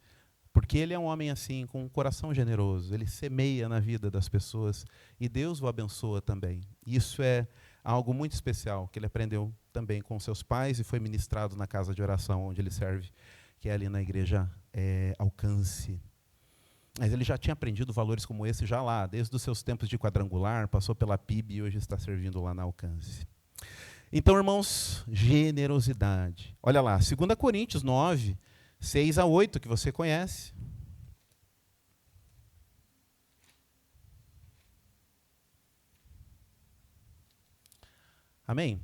Porque ele é um homem assim, com um coração generoso, ele semeia na vida das pessoas, e Deus o abençoa também. Isso é algo muito especial, que ele aprendeu também com seus pais, e foi ministrado na casa de oração onde ele serve, que é ali na igreja Alcance. Mas ele já tinha aprendido valores como esse já lá, desde os seus tempos de quadrangular, passou pela PIB e hoje está servindo lá na Alcance. Então, irmãos, generosidade. Olha lá, 2 Coríntios 9, 6 a 8, que você conhece. Amém?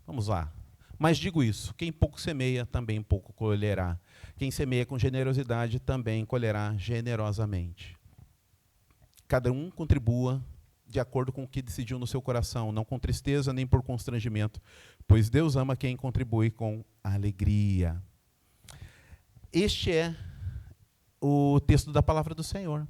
Vamos lá. Mas digo isso, quem pouco semeia, também pouco colherá. Quem semeia com generosidade, também colherá generosamente. Cada um contribua de acordo com o que decidiu no seu coração, não com tristeza nem por constrangimento, pois Deus ama quem contribui com alegria. Este é o texto da palavra do Senhor.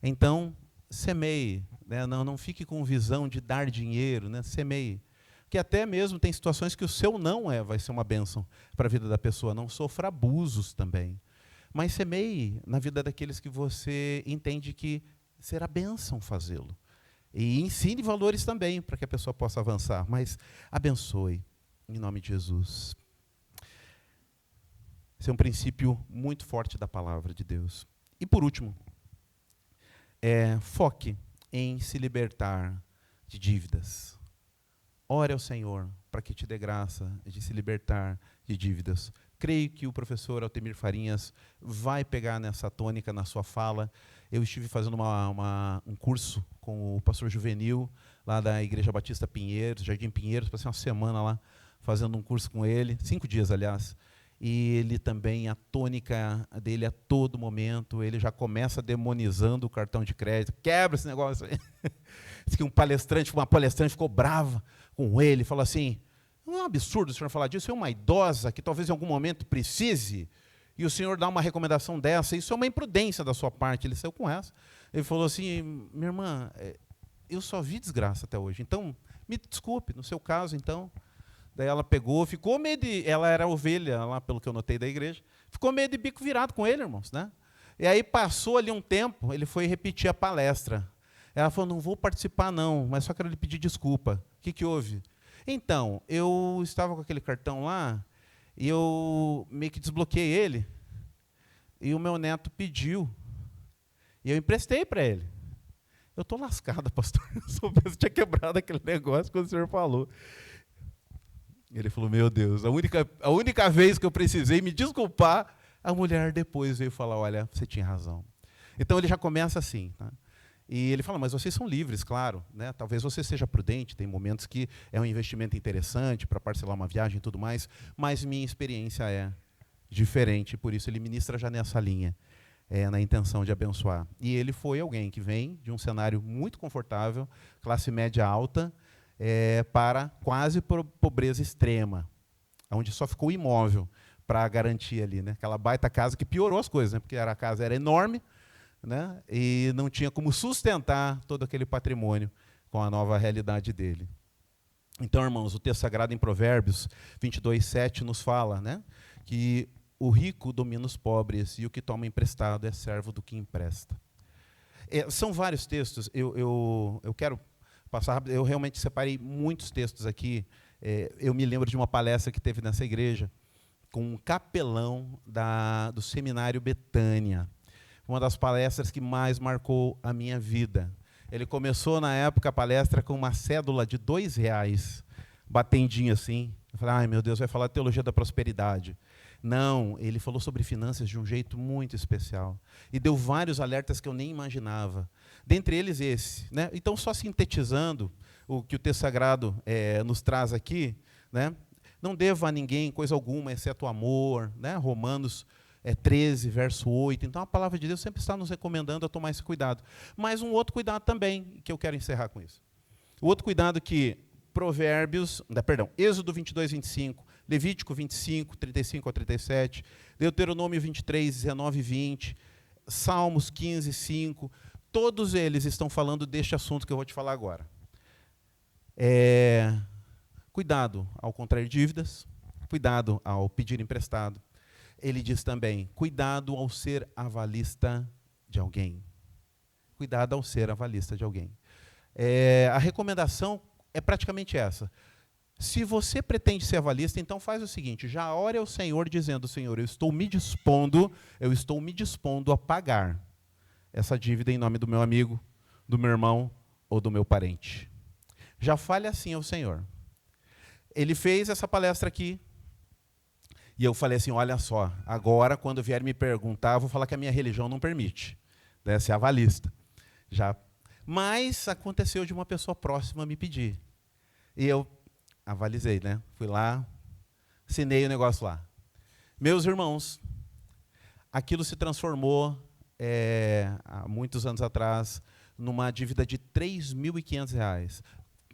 Então, semeie, né? Não fique com visão de dar dinheiro, né? Semeie. Que até mesmo tem situações que o seu não vai ser uma bênção para a vida da pessoa, não sofra abusos também. Mas semeie na vida daqueles que você entende que será bênção fazê-lo. E ensine valores também, para que a pessoa possa avançar. Mas abençoe, em nome de Jesus. Esse é um princípio muito forte da palavra de Deus. E por último, foque em se libertar de dívidas. Ore ao Senhor para que te dê graça de se libertar de dívidas. Creio que o professor Altemir Farinhas vai pegar nessa tônica na sua fala. Eu estive fazendo um curso com o pastor Juvenil, lá da Igreja Batista Pinheiros, Jardim Pinheiros, passei uma semana lá, fazendo um curso com ele, 5 dias, aliás. E ele também, a tônica dele a todo momento, ele já começa demonizando o cartão de crédito. Quebra esse negócio aí. Diz que uma palestrante ficou brava com ele, falou assim, não é um absurdo o senhor falar disso, é uma idosa que talvez em algum momento precise, e o senhor dá uma recomendação dessa, isso é uma imprudência da sua parte. Ele saiu com essa. Ele falou assim, minha irmã, eu só vi desgraça até hoje, então, me desculpe, no seu caso, então. Daí ela pegou, ficou meio de... Ela era ovelha, lá pelo que eu notei da igreja, ficou meio de bico virado com ele, irmãos, né? E aí passou ali um tempo, ele foi repetir a palestra. Ela falou, não vou participar não, mas só quero lhe pedir desculpa. O que houve? Então, eu estava com aquele cartão lá, e eu meio que desbloqueei ele, e o meu neto pediu, e eu emprestei para ele. Eu estou lascada, pastor. Eu soubesse que tinha quebrado aquele negócio quando o senhor falou. Ele falou, meu Deus, a única vez que eu precisei me desculpar, a mulher depois veio falar, olha, você tinha razão. Então ele já começa assim. Tá? E ele fala, mas vocês são livres, claro. Né? Talvez você seja prudente, tem momentos que é um investimento interessante para parcelar uma viagem e tudo mais, mas minha experiência é diferente, por isso ele ministra já nessa linha. Na intenção de abençoar. E ele foi alguém que vem de um cenário muito confortável, classe média alta, para quase pobreza extrema, onde só ficou imóvel para garantir ali, né? Aquela baita casa que piorou as coisas, né? Porque a casa era enorme, né? E não tinha como sustentar todo aquele patrimônio com a nova realidade dele. Então, irmãos, o texto sagrado em Provérbios 22:7 nos fala, né, que o rico domina os pobres e o que toma emprestado é servo do que empresta. São vários textos, eu quero passar rápido, eu realmente separei muitos textos aqui. Eu me lembro de uma palestra que teve nessa igreja com um capelão do Seminário Betânia, uma das palestras que mais marcou a minha vida. Ele começou, na época, a palestra com uma cédula de R$2, batendinho assim. Eu falei, ai meu Deus, vai falar de teologia da prosperidade. Não, ele falou sobre finanças de um jeito muito especial. E deu vários alertas que eu nem imaginava. Dentre eles esse. Né? Então, só sintetizando o que o texto sagrado nos traz aqui, né? Não deva a ninguém coisa alguma, exceto o amor. Né? Romanos 13, verso 8. Então, a palavra de Deus sempre está nos recomendando a tomar esse cuidado. Mas um outro cuidado também, que eu quero encerrar com isso. O outro cuidado que Êxodo 22:25, Levítico 25, 35 a 37, Deuteronômio 23, 19 e 20, Salmos 15, 5, todos eles estão falando deste assunto que eu vou te falar agora. Cuidado ao contrair dívidas, cuidado ao pedir emprestado. Ele diz também, cuidado ao ser avalista de alguém. Cuidado ao ser avalista de alguém. A recomendação é praticamente essa. Se você pretende ser avalista, então faz o seguinte, já ore ao Senhor dizendo, Senhor, eu estou me dispondo a pagar essa dívida em nome do meu amigo, do meu irmão ou do meu parente. Já fale assim ao Senhor. Ele fez essa palestra aqui, e eu falei assim, olha só, agora quando vier me perguntar, eu vou falar que a minha religião não permite, né, ser avalista. Mas aconteceu de uma pessoa próxima me pedir. E eu avalizei, né? Fui lá, assinei o negócio lá. Meus irmãos, aquilo se transformou, há muitos anos atrás, numa dívida de R$3.500.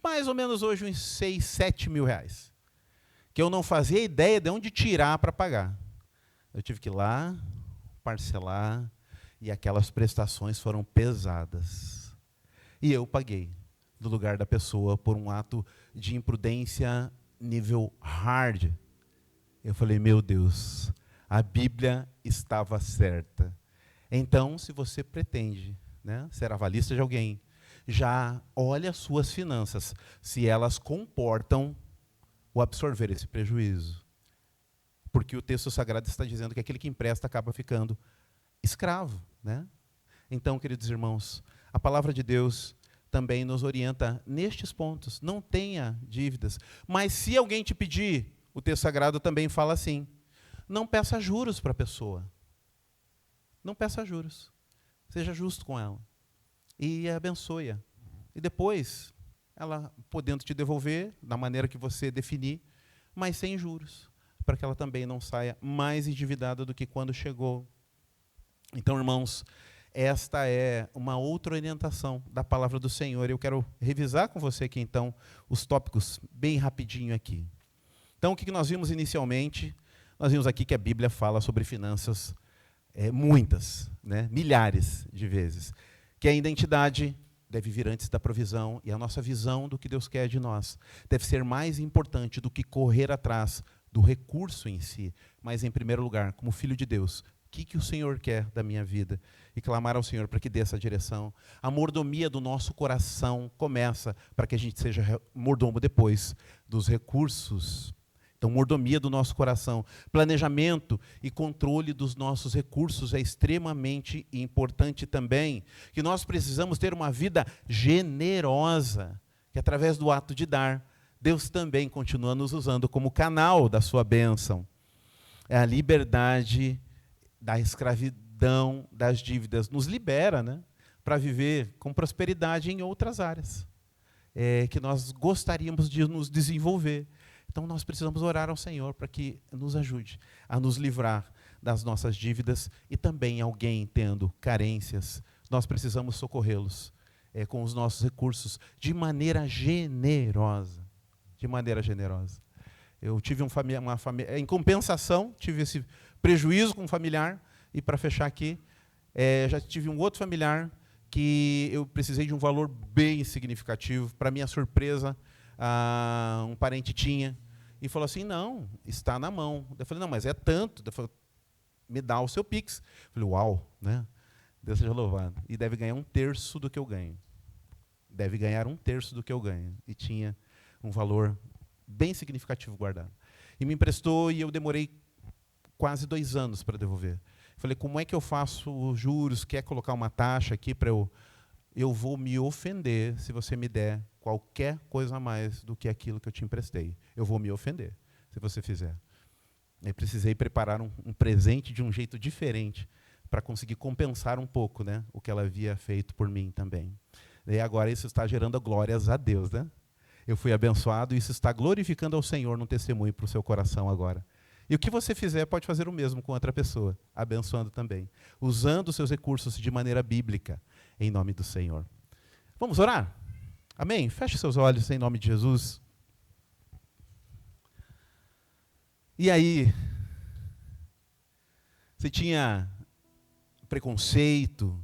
Mais ou menos hoje uns 6, 7 mil reais. Que eu não fazia ideia de onde tirar para pagar. Eu tive que ir lá, parcelar, e aquelas prestações foram pesadas. E eu paguei, do lugar da pessoa, por um ato de imprudência nível hard. Eu falei, meu Deus, a Bíblia estava certa. Então, se você pretende, né, ser avalista de alguém, já olhe as suas finanças, se elas comportam o absorver esse prejuízo. Porque o texto sagrado está dizendo que aquele que empresta acaba ficando escravo. Né? Então, queridos irmãos, a palavra de Deus também nos orienta nestes pontos. Não tenha dívidas. Mas se alguém te pedir, o texto sagrado também fala assim, não peça juros para a pessoa. Não peça juros. Seja justo com ela. E abençoe-a. E depois, ela podendo te devolver, da maneira que você definir, mas sem juros, para que ela também não saia mais endividada do que quando chegou. Então, irmãos, esta é uma outra orientação da palavra do Senhor. Eu quero revisar com você aqui, então, os tópicos bem rapidinho aqui. Então, o que nós vimos inicialmente? Nós vimos aqui que a Bíblia fala sobre finanças muitas, né, milhares de vezes. Que a identidade deve vir antes da provisão e a nossa visão do que Deus quer de nós deve ser mais importante do que correr atrás do recurso em si, mas, em primeiro lugar, como filho de Deus, que o Senhor quer da minha vida, e clamar ao Senhor para que dê essa direção. A mordomia do nosso coração começa para que a gente seja mordomo depois dos recursos. Então, mordomia do nosso coração, planejamento e controle dos nossos recursos é extremamente importante também, que nós precisamos ter uma vida generosa, que através do ato de dar, Deus também continua nos usando como canal da sua bênção. É a liberdade da escravidão, das dívidas, nos libera, né, para viver com prosperidade em outras áreas, que nós gostaríamos de nos desenvolver. Então, nós precisamos orar ao Senhor para que nos ajude a nos livrar das nossas dívidas, e também alguém tendo carências, nós precisamos socorrê-los com os nossos recursos de maneira generosa. De maneira generosa. Eu tive uma família, em compensação, tive esse prejuízo com um familiar, e para fechar aqui, já tive um outro familiar que eu precisei de um valor bem significativo. Para minha surpresa, um parente tinha, e falou assim, não, está na mão. Eu falei, não, mas é tanto. Ele falou, me dá o seu Pix. Eu falei, uau, né? Deus seja louvado. E deve ganhar 1/3 do que eu ganho. Deve ganhar 1/3 do que eu ganho. E tinha um valor bem significativo guardado. E me emprestou, e eu demorei quase 2 anos para devolver. Falei, como é que eu faço os juros? Quer colocar uma taxa aqui para eu... Eu vou me ofender se você me der qualquer coisa a mais do que aquilo que eu te emprestei. Eu vou me ofender se você fizer. Eu precisei preparar um presente de um jeito diferente para conseguir compensar um pouco, né, o que ela havia feito por mim também. E agora isso está gerando glórias a Deus, né? Eu fui abençoado, e isso está glorificando ao Senhor num testemunho para o seu coração agora. E o que você fizer, pode fazer o mesmo com outra pessoa, abençoando também, usando os seus recursos de maneira bíblica, em nome do Senhor. Vamos orar? Amém? Feche seus olhos em nome de Jesus. E aí, você tinha preconceito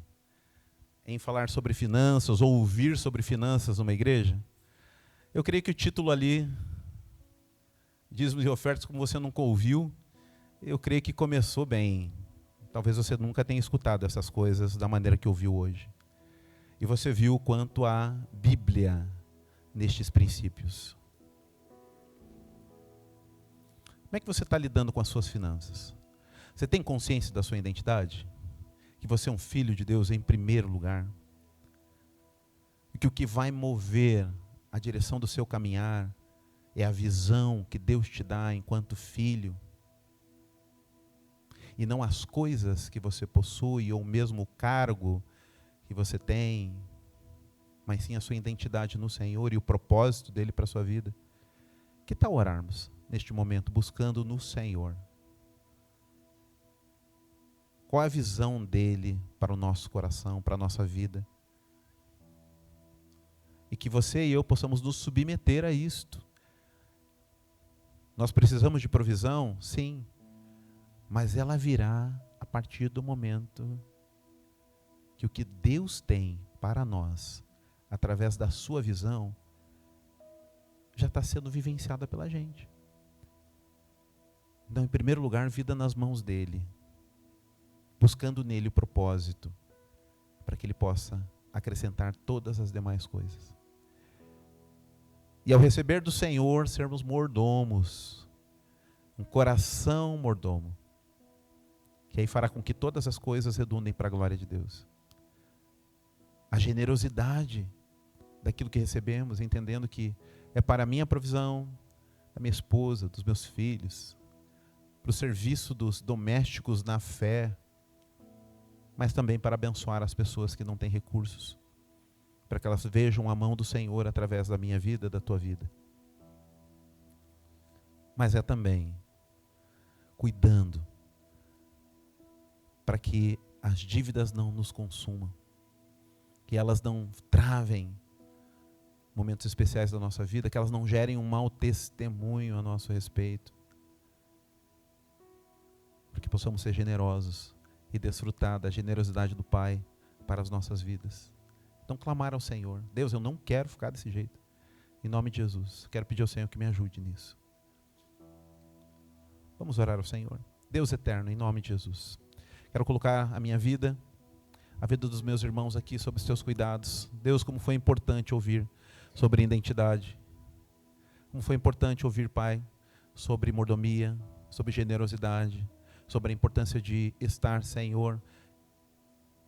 em falar sobre finanças, ou ouvir sobre finanças numa igreja? Eu creio que o título ali, dízimos e ofertas, como você nunca ouviu, eu creio que começou bem. Talvez você nunca tenha escutado essas coisas da maneira que ouviu hoje. E você viu o quanto há Bíblia nestes princípios. Como é que você está lidando com as suas finanças? Você tem consciência da sua identidade? Que você é um filho de Deus em primeiro lugar? E que o que vai mover a direção do seu caminhar é a visão que Deus te dá enquanto filho, e não as coisas que você possui, ou mesmo o cargo que você tem, mas sim a sua identidade no Senhor e o propósito dele para a sua vida. Que tal orarmos neste momento, buscando no Senhor? Qual a visão dele para o nosso coração, para a nossa vida? E que você e eu possamos nos submeter a isto. Nós precisamos de provisão? Sim. Mas ela virá a partir do momento que o que Deus tem para nós, através da sua visão, já está sendo vivenciada pela gente. Então, em primeiro lugar, vida nas mãos dele, buscando nele o propósito, para que ele possa acrescentar todas as demais coisas. E ao receber do Senhor, sermos mordomos, um coração mordomo, que aí fará com que todas as coisas redundem para a glória de Deus. A generosidade daquilo que recebemos, entendendo que é para a minha provisão, da minha esposa, dos meus filhos, para o serviço dos domésticos na fé, mas também para abençoar as pessoas que não têm recursos, para que elas vejam a mão do Senhor através da minha vida, da tua vida. Mas é também cuidando para que as dívidas não nos consumam, que elas não travem momentos especiais da nossa vida, que elas não gerem um mau testemunho a nosso respeito, para que possamos ser generosos e desfrutar da generosidade do Pai para as nossas vidas. Então, clamar ao Senhor: Deus, eu não quero ficar desse jeito. Em nome de Jesus, quero pedir ao Senhor que me ajude nisso. Vamos orar ao Senhor. Deus eterno, em nome de Jesus, Quero colocar a minha vida, a vida dos meus irmãos aqui sob os teus cuidados. Deus, como foi importante ouvir sobre identidade. Como foi importante ouvir, Pai, sobre mordomia, sobre generosidade, sobre a importância de estar, Senhor,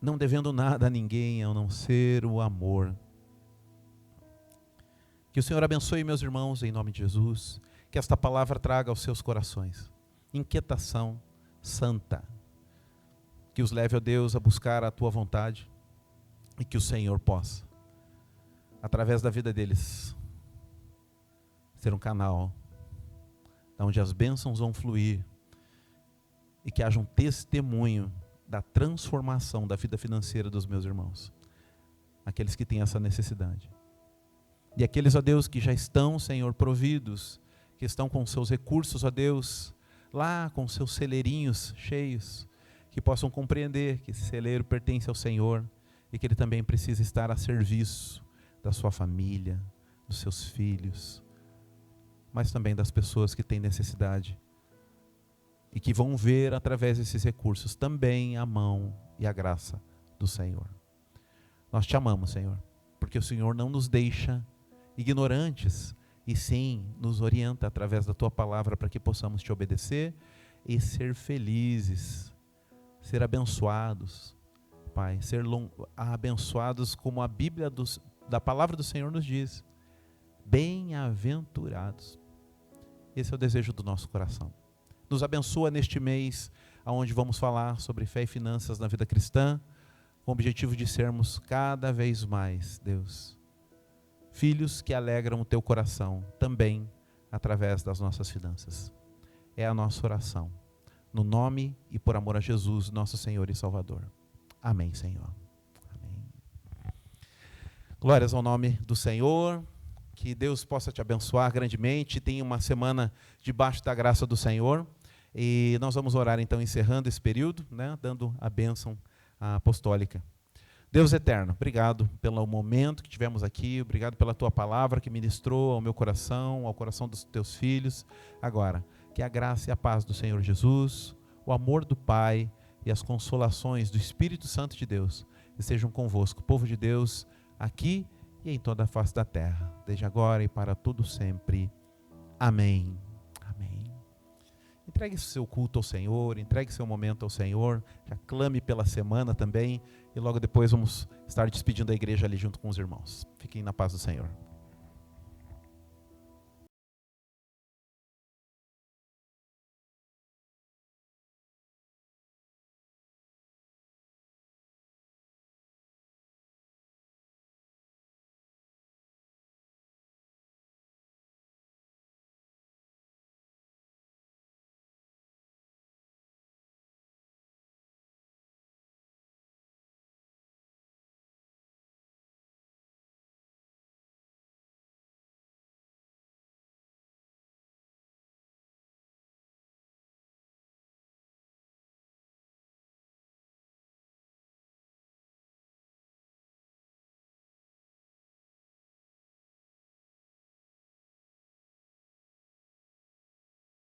não devendo nada a ninguém, a não ser o amor. Que o Senhor abençoe meus irmãos, em nome de Jesus. Que esta palavra traga aos seus corações inquietação santa. Que os leve, ó Deus, a buscar a Tua vontade. E que o Senhor possa, através da vida deles, ser um canal onde as bênçãos vão fluir. E que haja um testemunho da transformação da vida financeira dos meus irmãos. Aqueles que têm essa necessidade. E aqueles, ó Deus, que já estão, Senhor, providos, que estão com seus recursos, ó Deus, lá com seus celeirinhos cheios, que possam compreender que esse celeiro pertence ao Senhor e que ele também precisa estar a serviço da sua família, dos seus filhos, mas também das pessoas que têm necessidade e que vão ver através desses recursos também a mão e a graça do Senhor. Nós te amamos, Senhor, porque o Senhor não nos deixa ignorantes, e sim nos orienta através da Tua palavra para que possamos Te obedecer e ser felizes, ser abençoados, Pai, ser abençoados como a Bíblia da palavra do Senhor nos diz, bem-aventurados. Esse é o desejo do nosso coração. Nos abençoa neste mês, onde vamos falar sobre fé e finanças na vida cristã, com o objetivo de sermos cada vez mais, Deus, filhos que alegram o Teu coração, também através das nossas finanças. É a nossa oração, no nome e por amor a Jesus, nosso Senhor e Salvador. Amém, Senhor. Amém. Glórias ao nome do Senhor, que Deus possa te abençoar grandemente, tenha uma semana debaixo da graça do Senhor, e nós vamos orar então, encerrando esse período, né, dando a bênção apostólica. Deus eterno, obrigado pelo momento que tivemos aqui, obrigado pela Tua palavra que ministrou ao meu coração, ao coração dos Teus filhos. Agora, que a graça e a paz do Senhor Jesus, o amor do Pai e as consolações do Espírito Santo de Deus estejam convosco, povo de Deus, aqui e em toda a face da terra, desde agora e para todo sempre. Amém. Amém. Entregue seu culto ao Senhor, entregue seu momento ao Senhor, já clame pela semana também, e logo depois vamos estar despedindo a igreja ali junto com os irmãos. Fiquem na paz do Senhor.